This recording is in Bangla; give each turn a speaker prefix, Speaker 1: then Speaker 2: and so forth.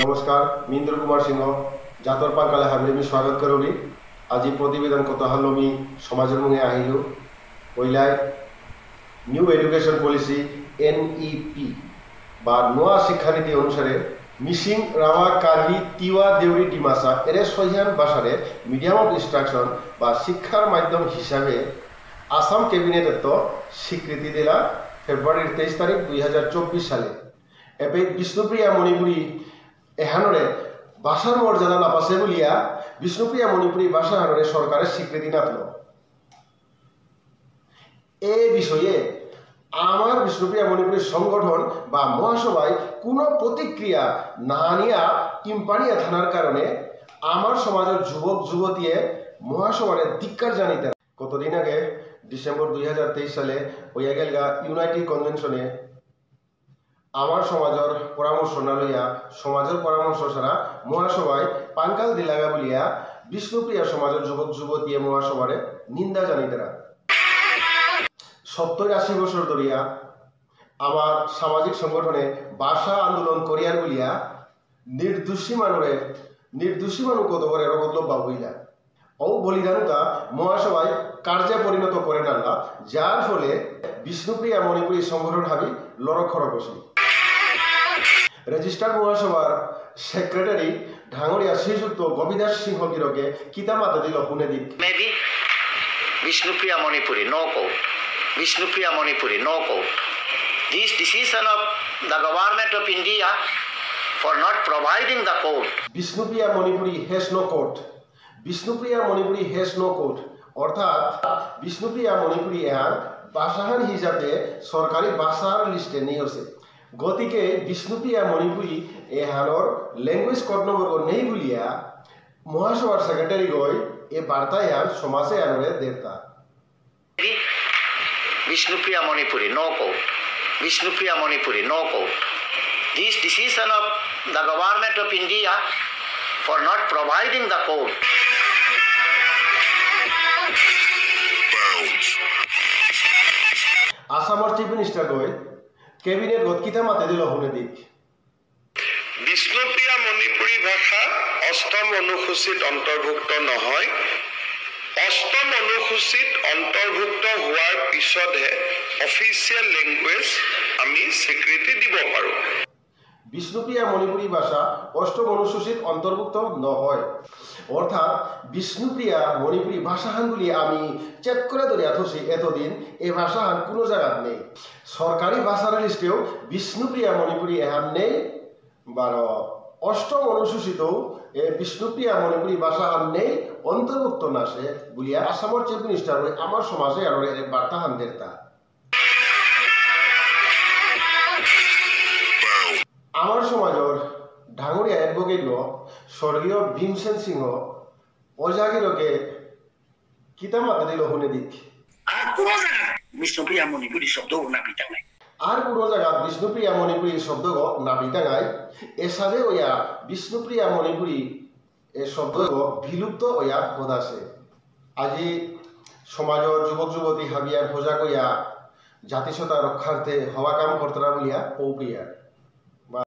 Speaker 1: নমস্কাৰ মিন্দ্ৰ কুমাৰ সিংহ জাতৰ পাংকালে হাবিমি স্বাগত কৰোঁ আজি প্ৰতিবেদন কথা হল আমি সমাজৰ মুখে আহিলোঁ পইলাই নিউ এডুকেশন পলিসি NEP বা নয়া শিক্ষানীতি অনুসারে মিসিং রাভা কার্বি তিওয়া দেউরি ডিমাসা এর সহিয়ান ভাষারে মিডিয়াম অফ ইনস্ট্রাকশন বা শিক্ষার মাধ্যম হিসাবে আসাম ক্যাবিনেট স্বীকৃতি দিলা ফেব্রুয়ারির 23 তারিখ 2024 সালে এবে বিষ্ণুপ্রিয়া মণিপুরী এহানরে ভাষার মর্যাদা নাপাছে বলিয়া বিষ্ণুপ্রিয়া মণিপুরী ভাষা হানরে সরকারের স্বীকৃতি নাতল এই বিষয়ে আমার বিষ্ণুপ্রিয়া মণিপুরী সংগঠন বা মহাসভায় কোনো প্রতিক্রিয়া না নিয়া ইম্পানিয়া থানার কারণে আমার সমাজের যুবক যুবতীয়ে মহাসভার ধিক্কার জানিতে কতদিন আগে ডিসেম্বর 2023 সালে হইয়া গেলগা ইউনাইটেড কনভেনশনে আমার সমাজের পরামর্শ না লইয়া সমাজের পরামর্শ ছাড়া মহাসভায় পাঙ্কাল দিলাগা বলিয়া বিষ্ণুপ্রিয়া সমাজের যুবক যুবতীয়ে মহাসভারে নিন্দা জানিতেরা 70-80 বছর ধরিয়া আমার সামাজিক সংগঠনে ভাষা আন্দোলন করিয়ার বলিয়া নির্দোষী মানুষ কত করে রগতলব হইলা ও বলিদানটা মহাসভায় কার্যে পরিণত করে নালা যার ফলে বিষ্ণুপ্রিয়া মণিপুরী সংগঠন হাবি লড়খড় বসে রেজিস্টার মহাসভার সেক্রেটারি ঢাঙরিয়া শ্রীযুক্ত গোবিদাস সিংহ গিরকে কিতা মাতা দিল শুনে দিক
Speaker 2: Vishnupriya Manipuri, no quote. Vishnupriya Manipuri, no quote. This decision of the government of India for not providing the quote.
Speaker 1: Vishnupriya Manipuri has no quote. Vishnupriya Manipuri has no quote. অর্থাৎ বিষ্ণুপ্রিয়া মণিপুরী এহান ভাষাহান হিসাবে সরকারি ভাষার লিস্টে নেই আছে গতিকে বিষ্ণুপ্রিয়া মণিপুরী এহানোর ল্যাঙ্গুয়েজ কোড নম্বর নেই বলিয়া মহাসভার সেক্রেটারি গই এ বার্তা এহান সমাজে আনরে দেরতা
Speaker 2: Vishnupriya Manipuri, no quote. Vishnupriya Manipuri, no quote. This decision of the government of India for not providing the quote.
Speaker 1: আসামৰ চিফ মিনিষ্টাৰ গৈ কেবিনেট গতকিতা মাতে দিল শুনে দিক
Speaker 3: বিষ্ণুপ্রিয়া মণিপুরী ভাষা অষ্টম অনুসূচিত অন্তর্ভুক্ত নহয় অষ্টম অনুসূচিত অন্তর্ভুক্ত হওয়ার পিছতহে অফিসিয়াল ল্যাঙ্গুয়েজ আমি স্বীকৃতি দিব পাৰো
Speaker 1: বিষ্ণুপ্রিয়া মণিপুরী ভাষা অষ্টম অনুসূচিত অন্তর্ভুক্ত নহয় অর্থাৎ বিষ্ণুপ্রিয়া মণিপুরী ভাষাহান বলি আমি চেক করে ধরে আছি এতদিন এই ভাষাহান কোনো জায়গায় নেই সরকারি ভাষার লিস্টেও বিষ্ণুপ্রিয়া মণিপুরী এহান নেই বা অষ্টম অনুসূচিত বিষ্ণুপ্রিয়া মণিপুরী ভাষাহান নেই অন্তর্ভুক্ত নাছে বলিয়া আসামের চিফ মিনিস্টার আমার সমাজে আর বার্তাহান দেরতা আমার সমাজের ঢাঙরিয়া এডভোকেট স্বর্গীয় ভীমসেন সিংহ অজাগিরকে কিতা মাতা দিল শুনে দিক
Speaker 2: Vishnupriya Manipuri শব্দ নাপিতা নাই
Speaker 1: আর কোনো জায়গা বিষ্ণুপ্রিয়া মণিপুরী শব্দ নাপিতা নাই এসাদে ওয়া বিষ্ণুপ্রিয়া মণিপুরী এ শব্দ বিলুপ্ত ওয়া হদাছে আজি সমাজের যুবক যুবতী হাবিয়ার হোজা কইয়া জাতিসত্তা রক্ষার্থে হওয়া কাম করতরা বলিয়া পৌপ্রিয়া